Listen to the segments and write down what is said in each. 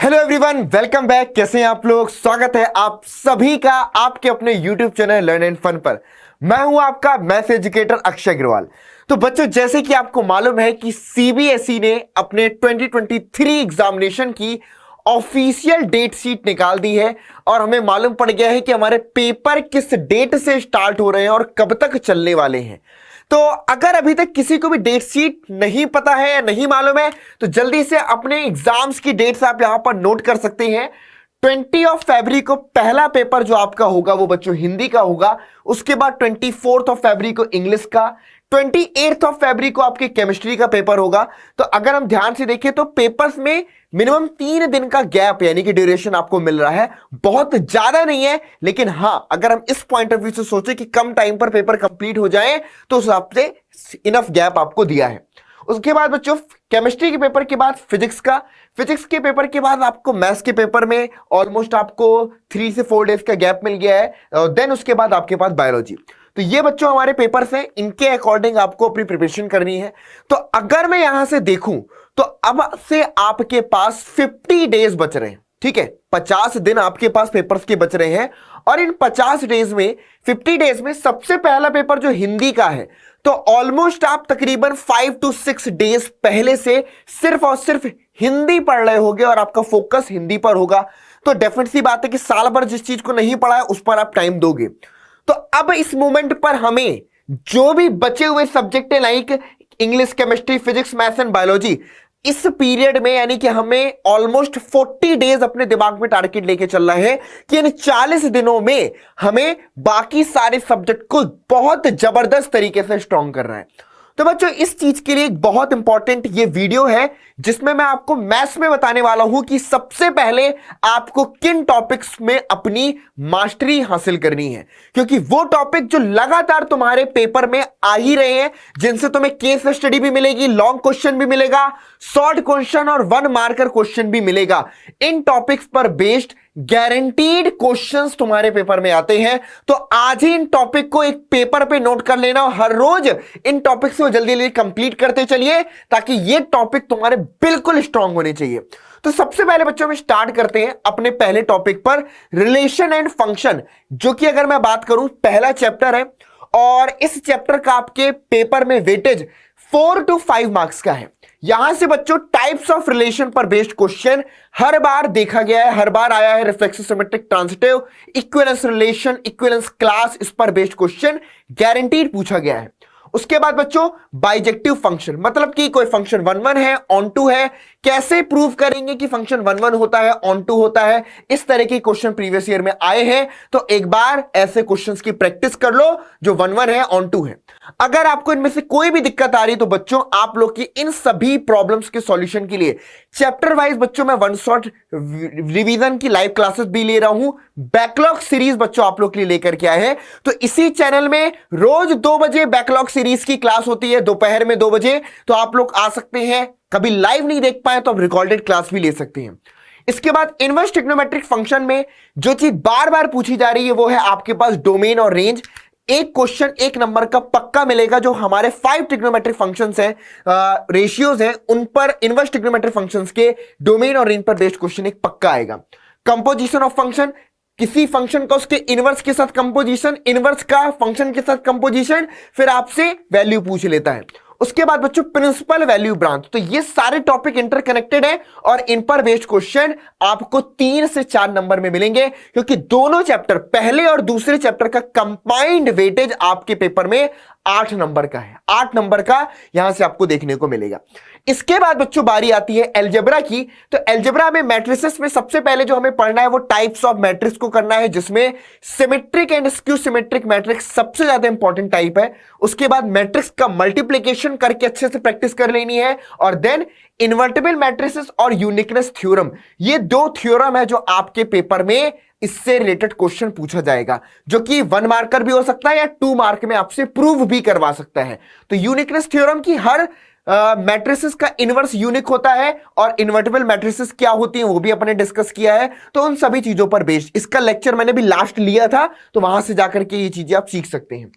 Hello everyone, welcome back. कैसे हैं आप लोग? स्वागत है आप सभी का आपके अपने YouTube channel Learn and Fun पर। मैं हूं आपका मैथ्स एजुकेटर अक्षय अग्रवाल। तो बच्चों, जैसे कि आपको मालूम है कि सीबीएसई ने अपने 2023 एग्जामिनेशन की ऑफिशियल डेट शीट निकाल दी है और हमें मालूम पड़ गया है कि हमारे पेपर किस डेट से स्टार्ट हो रहे हैं और कब तक चलने वाले हैं। तो अगर अभी तक किसी को भी डेट शीट नहीं पता है या नहीं मालूम है तो जल्दी से अपने एग्जाम्स की डेट्स आप यहां पर नोट कर सकते हैं। 20 फरवरी को पहला पेपर जो आपका होगा वो बच्चों हिंदी का होगा। उसके बाद 24 फरवरी को इंग्लिश का, 28 फरवरी को आपके केमिस्ट्री का पेपर होगा। तो अगर हम ध्यान से देखें तो पेपर्स में मिनिमम 3 दिन का गैप यानी कि ड्यूरेशन आपको मिल रहा है। बहुत ज्यादा नहीं है, लेकिन हां, अगर हम इस पॉइंट ऑफ व्यू से सोचे कि कम टाइम पर पेपर कंप्लीट हो जाए तो उस हिसाब से इनफ गैप आपको दिया है। उसके बाद बच्चों केमिस्ट्री के पेपर के बाद फिजिक्स के पेपर के बाद आपको मैथ्स के पेपर में ऑलमोस्ट आपको 3 से 4 डेज का गैप मिल गया है। देन उसके बाद आपके पास बायोलॉजी। तो ये बच्चों हमारे पेपर्स हैं, इनके अकॉर्डिंग आपको अपनी प्रिपरेशन करनी है। तो अगर मैं यहां से देखूं तो अब से आपके पास 50 डेज बच रहे हैं। ठीक है, 50 दिन आपके पास पेपर्स के बच रहे हैं और इन 50 डेज में 50 डेज में सबसे पहला पेपर जो हिंदी का है तो ऑलमोस्ट आप तकरीबन 5 to 6 डेज पहले से सिर्फ और सिर्फ हिंदी पढ़ रहे होगे और आपका फोकस हिंदी पर होगा। तो डेफिनेट सी बात है कि साल भर जिस चीज को नहीं पढ़ा है उस पर आप टाइम दोगे। तो अब इस मोमेंट पर हमें जो भी बचे हुए सब्जेक्ट है like English, chemistry, physics, maths and biology, इस पीरियड में यानी कि हमें ऑलमोस्ट 40 डेज अपने दिमाग में टारगेट लेके चलना है कि इन 40 दिनों में हमें बाकी सारे सब्जेक्ट को बहुत जबरदस्त तरीके से स्ट्रॉन्ग करना है। तो बच्चों, इस चीज के लिए एक बहुत इंपॉर्टेंट ये वीडियो है जिसमें मैं आपको मैथ्स में बताने वाला हूं कि सबसे पहले आपको किन टॉपिक्स में अपनी मास्टरी हासिल करनी है, क्योंकि वो टॉपिक जो लगातार तुम्हारे पेपर में आ ही रहे हैं, जिनसे तुम्हें केस स्टडी भी मिलेगी, लॉन्ग क्वेश्चन भी मिलेगा, शॉर्ट क्वेश्चन और 1 मार्कर क्वेश्चन भी मिलेगा। इन टॉपिक्स पर बेस्ड गारंटीड क्वेश्चंस तुम्हारे पेपर में आते हैं। तो आज ही इन टॉपिक को एक पेपर पे नोट कर लेना और हर रोज इन टॉपिक्स को जल्दी जल्दी कंप्लीट करते चलिए ताकि ये टॉपिक तुम्हारे बिल्कुल स्ट्रांग होने चाहिए। तो सबसे पहले बच्चों में स्टार्ट करते हैं अपने पहले टॉपिक पर, रिलेशन एंड फंक्शन, जो कि अगर मैं बात करूं पहला चैप्टर है और इस चैप्टर का आपके पेपर में वेटेज 4 to 5 मार्क्स का है। यहां से बच्चों टाइप्स ऑफ रिलेशन पर बेस्ड क्वेश्चन हर बार देखा गया है, हर बार आया है। Reflexive, symmetric, transitive, equivalence relation, equivalence class, इस पर बेस्ड क्वेश्चन गारंटीड पूछा गया है। उसके बाद बच्चों बाइजेक्टिव फंक्शन, मतलब कि कोई फंक्शन 1 है, ऑन टू है, कैसे प्रूव करेंगे कि फंक्शन 1 होता है, ऑन टू होता है। इस तरह के क्वेश्चन प्रीवियस ईयर में आए हैं, तो एक बार ऐसे क्वेश्चंस की प्रैक्टिस कर लो जो 1 है, ऑन टू है। अगर आपको इनमें से कोई भी दिक्कत आ रही तो बच्चों आप लोग की इन सभी प्रॉब्लम्स के सॉल्यूशन के लिए चैप्टर वाइज बच्चों मैं 1 शॉट रिवीजन की लाइव क्लासेस भी ले रहा हूं। बैकलॉग सीरीज बच्चों आप लोग के लिए लेकर के आए हैं। तो इसी चैनल में रोज 2 बजे बैकलॉग सीरीज की क्लास होती है, दोपहर में 2 बजे। तो आप लोग आ सकते हैं, कभी लाइव नहीं देख पाए तो आप रिकॉर्डेड क्लास भी ले सकते हैं। इसके बाद इनवर्स ट्रिग्नोमेट्रिक फंक्शन में जो चीज बार बार पूछी जा रही है वो है आपके पास डोमेन और रेंज। एक क्वेश्चन 1 नंबर का पक्का मिलेगा जो हमारे 5 ट्रिग्नोमेट्रिक फंक्शंस हैं, रेशियोज हैं, उन पर इनवर्स ट्रिग्नोमेट्रिक फंक्शंस के डोमेन और रेंज पर बेस्ड क्वेश्चन एक पक्का आएगा। कंपोजिशन ऑफ फंक्शन, किसी फंक्शन का उसके इनवर्स के साथ कंपोजिशन, इनवर्स का फंक्शन के साथ कंपोजिशन, फिर आपसे वैल्यू पूछ लेता है। उसके बाद बच्चों प्रिंसिपल वैल्यू ब्रांच। तो ये सारे टॉपिक इंटरकनेक्टेड है और इन पर बेस्ड क्वेश्चन आपको 3 से 4 नंबर में मिलेंगे, क्योंकि दोनों चैप्टर, पहले और दूसरे चैप्टर का कंबाइंड वेटेज आपके पेपर में 8 नंबर का है। 8 नंबर का यहां से आपको देखने को मिलेगा। इसके बाद बच्चों बारी आती है एलजेब्रा की। तो एलजेब्रा में मैट्रिसेस में सबसे पहले जो हमें पढ़ना है वो टाइप्स ऑफ मैट्रिक्स को करना है, जिसमें symmetric and skew symmetric matrix सबसे ज्यादा इंपॉर्टेंट टाइप है। उसके बाद मैट्रिक्स का मल्टीप्लिकेशन करके अच्छे से प्रैक्टिस कर लेनी है और देन इन्वर्टिबल मैट्रिसेस और यूनिकनेस थ्योरम। ये 2 थ्योरम है जो आपके पेपर में इससे रिलेटेड क्वेश्चन पूछा जाएगा, जो कि 1 मार्कर भी हो सकता है या 2 मार्क में आपसे प्रूव भी करवा सकता है। तो यूनिकनेस थ्योरम की हर मैट्रिसेस का इनवर्स यूनिक होता है और इन्वर्टिबल मैट्रिसेस क्या होती हैं वो भी अपने डिस्कस किया है। तो उन सभी चीजों पर बेस्ड इसका लेक्चर मैंने भी लास्ट लिया था, तो वहां से जाकर के ये चीजें आप सीख सकते हैं।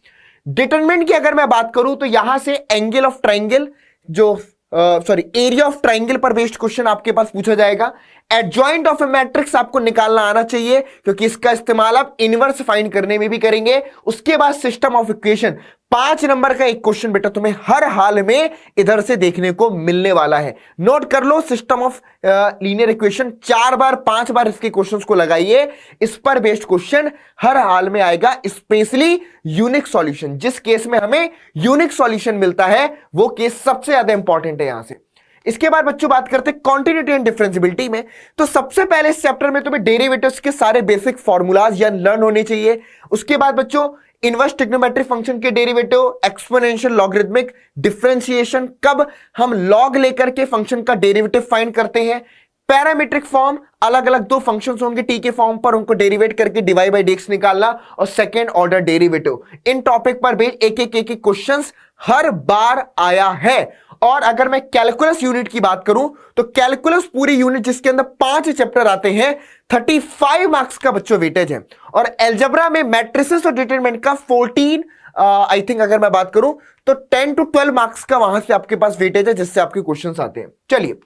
डिटरमिनेंट की अगर मैं बात करूं तो यहां से एंगल ऑफ ट्राइंगल जो एरिया ऑफ ट्राइंगल पर बेस्ड क्वेश्चन आपके पास पूछा जाएगा। एडजॉइंट ऑफ ए मैट्रिक्स आपको निकालना आना चाहिए, क्योंकि इसका इस्तेमाल आप इनवर्स फाइंड करने में भी करेंगे। उसके बाद सिस्टम ऑफ इक्वेशन, 5 नंबर का एक क्वेश्चन बेटा तुम्हें हर हाल में इधर से देखने को मिलने वाला है। नोट कर लो, सिस्टम ऑफ लीनियर इक्वेशन 4 बार 5 बार इसके क्वेश्चंस को लगाइए, इस पर बेस्ड क्वेश्चन हर हाल में आएगा, स्पेशली यूनिक सॉल्यूशन। जिस केस में हमें यूनिक सॉल्यूशन मिलता है वो केस सबसे ज्यादा इंपॉर्टेंट है यहां से। इसके बाद बच्चों बात करते हैं कॉन्टिन्यूटी एंड डिफरेंशियबिलिटी में। तो सबसे पहले इस चैप्टर में तुम्हें डेरिवेटिव्स के सारे बेसिक फॉर्मूलाज या लर्न होने चाहिए। उसके बाद बच्चों इनवर्स ट्रिग्नोमेट्रिक फंक्शन के डेरिवेटिव, एक्सपोनेंशियल, लॉगरिथमिक, डिफरेंशिएशन, कब हम लॉग लेकर के फंक्शन का डेरिवेटिव फाइंड करते हैं, पैरामीट्रिक फॉर्म, अलग अलग दो फंक्शंस होंगे टी के फॉर्म पर, उनको डेरिवेट करके dy बाई dx निकालना, और सेकेंड ऑर्डर डेरिवेटिव। इन टॉपिक पर भी एक एक क्वेश्चंस हर बार आया है। और अगर मैं कैलकुलस यूनिट की बात करूं तो कैलकुलस पूरी यूनिट जिसके अंदर 5 चैप्टर आते हैं, 35 मार्क्स का बच्चों वेटेज है। और एल्जेब्रा में मैट्रिसेस और डिटरमिनेंट का 14 आई थिंक अगर मैं बात करूं तो 10 to 12 मार्क्स का वहां से आपके पास वेटेज है, जिससे आपके क्वेश्चंस आते हैं। चलिए,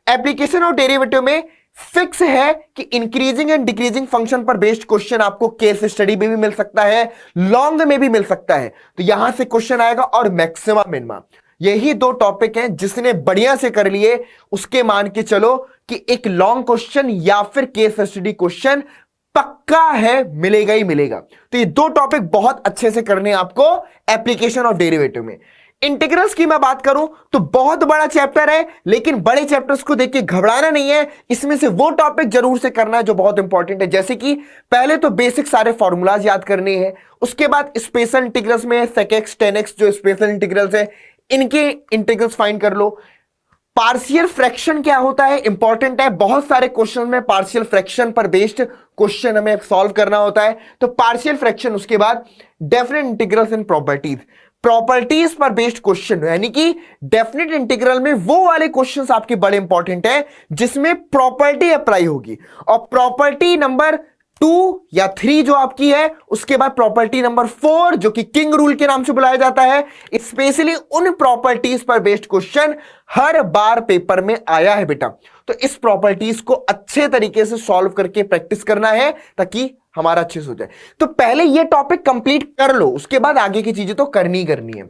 एप्लीकेशन ऑफ डेरिवेटिव में फिक्स है कि इंक्रीजिंग एंड डिक्रीजिंग फंक्शन पर बेस्ड क्वेश्चन आपको केस स्टडी में भी मिल सकता है, लॉन्ग में भी मिल सकता है। तो यहां से क्वेश्चन आएगा, और मैक्सिमा मिनिमा, यही 2 टॉपिक हैं जिसने बढ़िया से कर लिए उसके मान के चलो कि एक लॉन्ग क्वेश्चन या फिर केस स्टडी क्वेश्चन पक्का है, मिलेगा ही मिलेगा। तो ये 2 टॉपिक बहुत अच्छे से करने आपको एप्लीकेशन ऑफ डेरिवेटिव में। इंटीग्रल्स की मैं बात करूं तो बहुत बड़ा चैप्टर है, लेकिन बड़े चैप्टर्स को देख के घबराना नहीं है। इसमें से वो टॉपिक जरूर से करना है जो बहुत इंपॉर्टेंट है, जैसे कि पहले तो बेसिक सारे फॉर्मूलाज याद करने हैं। उसके बाद स्पेशल इंटीग्रल्स में sec x tan x जो स्पेशल इंटीग्रल्स है, इनके इंटीग्रल्स फाइंड कर लो। पार्शियल फ्रैक्शन क्या होता है, इंपॉर्टेंट है, बहुत सारे क्वेश्चन में पार्शियल फ्रैक्शन पर बेस्ड क्वेश्चन हमें सॉल्व करना होता है। तो पार्शियल फ्रैक्शन, उसके बाद डेफिनेट इंटीग्रल्स एंड प्रॉपर्टीज पर बेस्ड क्वेश्चन, यानी कि डेफिनेट इंटीग्रल में वो वाले क्वेश्चंस आपके बड़े इंपॉर्टेंट है जिसमें प्रॉपर्टी अप्लाई होगी। और प्रॉपर्टी नंबर 2 या 3 जो आपकी है, उसके बाद प्रॉपर्टी नंबर 4 जो कि किंग रूल के नाम से बुलाया जाता है। स्पेशली उन प्रॉपर्टीज पर बेस्ड क्वेश्चन हर बार पेपर में आया है बेटा। तो इस प्रॉपर्टीज को अच्छे तरीके से सॉल्व करके प्रैक्टिस करना है ताकि हमारा अच्छे से हो जाए। तो पहले ये टॉपिक कंप्लीट कर लो, उसके बाद आगे की चीजें तो करनी है।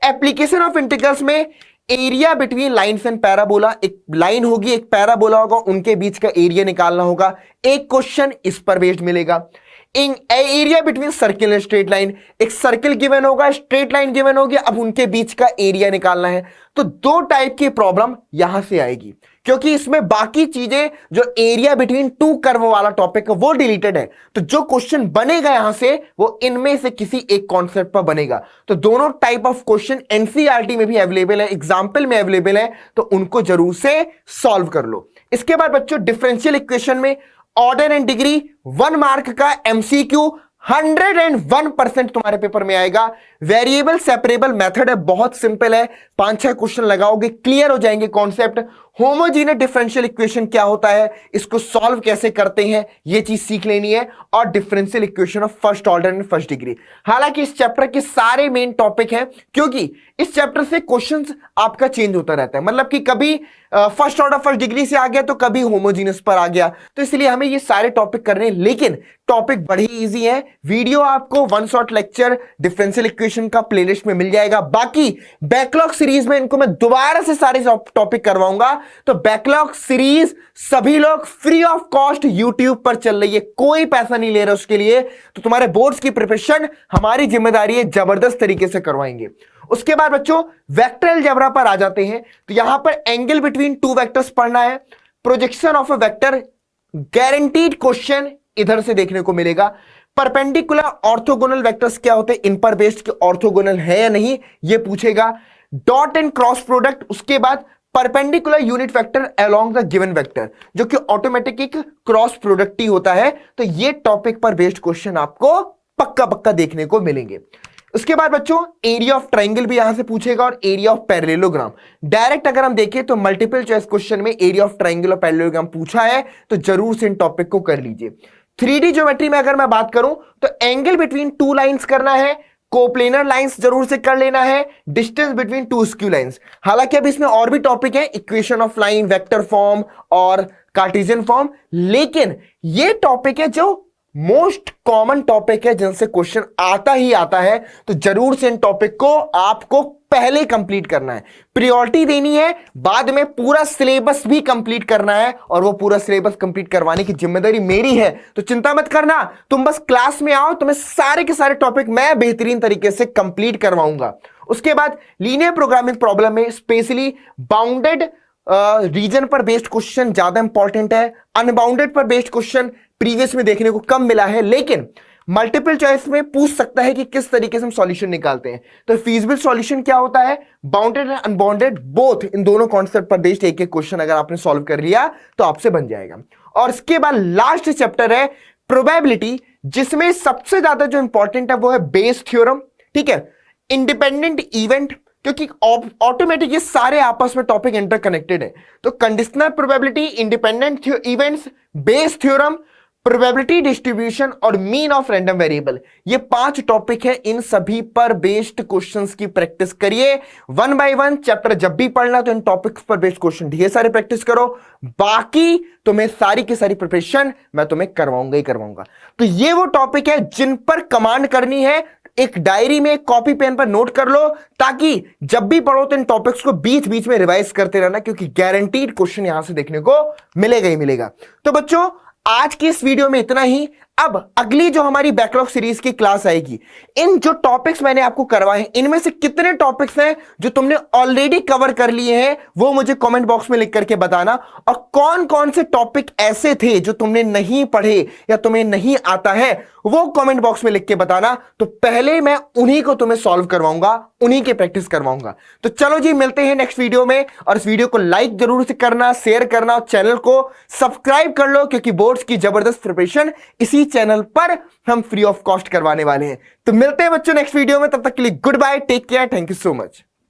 एप्लीकेशन ऑफ इंटीग्रल्स में area between lines and parabola, एक लाइन होगी एक पैराबोला होगा, उनके बीच का एरिया निकालना होगा। एक क्वेश्चन इस पर बेस्ड मिलेगा। In area between circle and straight line, एक सर्किल गिवन होगा, स्ट्रेट लाइन गिवन होगी, अब उनके बीच का एरिया निकालना है। तो 2 टाइप की प्रॉब्लम यहां से आएगी, क्योंकि इसमें बाकी चीजें जो एरिया बिटवीन 2 कर्व वाला टॉपिक है वो डिलीटेड है। तो जो क्वेश्चन बनेगा यहां से वो इनमें से किसी एक कॉन्सेप्ट पर बनेगा। तो दोनों टाइप ऑफ क्वेश्चन एनसीईआरटी में भी अवेलेबल है, एग्जाम्पल में अवेलेबल है, तो उनको जरूर से सॉल्व कर लो। इसके बाद बच्चों डिफरेंशियल इक्वेशन में ऑर्डर एंड डिग्री 1 मार्क का एमसीक्यू 101% तुम्हारे पेपर में आएगा। वेरिएबल सेपरेबल मेथड है, बहुत सिंपल है, 5-6 क्वेश्चन लगाओगे क्लियर हो जाएंगे कॉन्सेप्ट। होमोजीनियस डिफरेंशियल इक्वेशन क्या होता है, इसको सॉल्व कैसे करते हैं, ये चीज सीख लेनी है। और differential equation of first order and first degree, हालांकि इस चैप्टर के सारे मेन टॉपिक हैं, क्योंकि इस चैप्टर से क्वेश्चंस आपका चेंज होता रहता है। मतलब कि कभी फर्स्ट ऑर्डर फर्स्ट डिग्री से आ गया तो कभी होमोजीनियस पर आ गया, तो इसलिए हमें ये सारे टॉपिक करने हैं। लेकिन टॉपिक बड़े इजी है। वीडियो आपको 1 शॉट लेक्चर डिफरेंशियल इक्वेशन का प्लेलिस्ट में मिल जाएगा। बाकी बैकलॉग सीरीज में इनको मैं दोबारा से सारे टॉपिक करवाऊंगा। तो बैकलॉग सीरीज सभी लोग फ्री ऑफ कॉस्ट यूट्यूब पर चल रही है, कोई पैसा नहीं ले रहा उसके लिए। तो तुम्हारे बोर्ड्स की प्रिपरेशन हमारी जिम्मेदारी है, जबरदस्त तरीके से करवाएंगे। उसके बाद बच्चों वेक्टर अलजेब्रा पर आ जाते हैं। तो यहां पर एंगल बिटवीन 2 वेक्टर्स पढ़ना है, projection of a vector, guaranteed question इधर से देखने को मिलेगा। परपेंडिकुलर ऑर्थोगोनल वेक्टर्स क्या होते हैं, इन पर बेस्ड के ऑर्थोगोनल है या नहीं ये पूछेगा। डॉट एंड क्रॉस प्रोडक्ट, उसके बाद perpendicular unit vector along the given vector, जो कि ऑटोमेटिक एक क्रॉस प्रोडक्ट ही होता है। तो ये टॉपिक पर बेस्ड क्वेश्चन आपको पक्का देखने को मिलेंगे। उसके बाद बच्चों एरिया ऑफ ट्राइंगल भी यहां से पूछेगा और एरिया ऑफ पैरेललोग्राम। डायरेक्ट अगर हम देखें तो मल्टीपल चॉइस क्वेश्चन में एरिया ऑफ ट्राइंगल और पैरेललोग्राम पूछा है, तो जरूर से इन टॉपिक को कर लीजिए। 3D ज्योमेट्री में अगर मैं बात करूं तो एंगल बिटवीन 2 लाइंस करना है, कोप्लेनर लाइंस जरूर से कर लेना है, डिस्टेंस बिटवीन 2 स्क्यू लाइंस। हालांकि अब इसमें और भी टॉपिक है, equation of line, vector form और कार्टेशियन फॉर्म, लेकिन ये टॉपिक है जो मोस्ट कॉमन टॉपिक है जिनसे क्वेश्चन आता ही आता है, तो जरूर से इन टॉपिक को आपको पहले कंप्लीट करना है, प्रायोरिटी देनी है, बाद में पूरा सिलेबस भी कंप्लीट करना है, और वो पूरा सिलेबस कंप्लीट करवाने की जिम्मेदारी मेरी है। तो चिंता मत करना, तुम बस क्लास में आओ, तुम्हें सारे के सारे टॉपिक मैं बेहतरीन तरीके से कंप्लीट करवाऊंगा। उसके बाद लीनियर प्रोग्रामिंग प्रॉब्लम में स्पेशली बाउंडेड रीजन पर बेस्ड क्वेश्चन ज्यादा इंपॉर्टेंट है, अनबाउंडेड पर बेस्ड क्वेश्चन प्रीवियस में देखने को कम मिला है, लेकिन मल्टीपल चॉइस में पूछ सकता है कि किस तरीके से हम सॉल्यूशन निकालते हैं। तो फीजिबल सॉल्यूशन क्या होता है, बाउंडेड एंड अनबाउंडेड बोथ, इन दोनों कॉन्सेप्ट पर बेस्ड एक एक क्वेश्चन अगर आपने सॉल्व कर लिया तो आपसे बन जाएगा। और इसके बाद लास्ट चैप्टर है प्रोबेबिलिटी, जिसमें सबसे ज्यादा जो इंपॉर्टेंट है वो है बेस थ्योरम। ठीक है, इंडिपेंडेंट इवेंट, क्योंकि ऑटोमेटिक ये सारे आपस में टॉपिक इंटरकनेक्टेड है, तो conditional probability, independent events, Bayes theorem, probability distribution और मीन ऑफ रैंडम वेरिएबल, ये 5 टॉपिक है। इन सभी पर बेस्ड क्वेश्चंस की प्रैक्टिस करिए 1 बाय 1 चैप्टर। जब भी पढ़ना तो इन टॉपिक्स पर बेस्ड क्वेश्चन ढेर सारे प्रैक्टिस करो, बाकी तुम्हें सारी की सारी प्रिपरेशन मैं तुम्हें करवाऊंगा ही करवाऊंगा। तो ये वो टॉपिक है जिन पर कमांड करनी है, एक डायरी में कॉपी पेन पर नोट कर लो, ताकि जब भी पढ़ो तो इन टॉपिक्स को बीच बीच में रिवाइज करते रहना, क्योंकि गारंटीड क्वेश्चन यहां से देखने को मिलेगा ही मिलेगा। तो बच्चों, आज की इस वीडियो में इतना ही। अब अगली जो हमारी बैकलॉग सीरीज की क्लास आएगी, इन जो टॉपिक्स मैंने आपको करवाए हैं, इनमें से कितने टॉपिक्स हैं जो तुमने ऑलरेडी कवर कर लिए हैं, वो मुझे कमेंट बॉक्स में लिख करके बताना। और कौन कौन से टॉपिक ऐसे थे जो तुमने नहीं पढ़े या तुम्हें नहीं आता है, वो कमेंट बॉक्स में लिख के बताना। तो पहले मैं उन्हीं को तुम्हें सॉल्व करवाऊंगा, उन्हीं के प्रैक्टिस करवाऊंगा। तो चलो जी, मिलते हैं नेक्स्ट वीडियो में, और इस वीडियो को लाइक जरूर से करना, शेयर करना, और चैनल को सब्सक्राइब कर लो, क्योंकि बोर्ड्स की जबरदस्त प्रिपरेशन इसी चैनल पर हम फ्री ऑफ कॉस्ट करवाने वाले हैं। तो मिलते हैं बच्चों नेक्स्ट वीडियो में, तब तक के लिए goodbye, take care, thank you so much.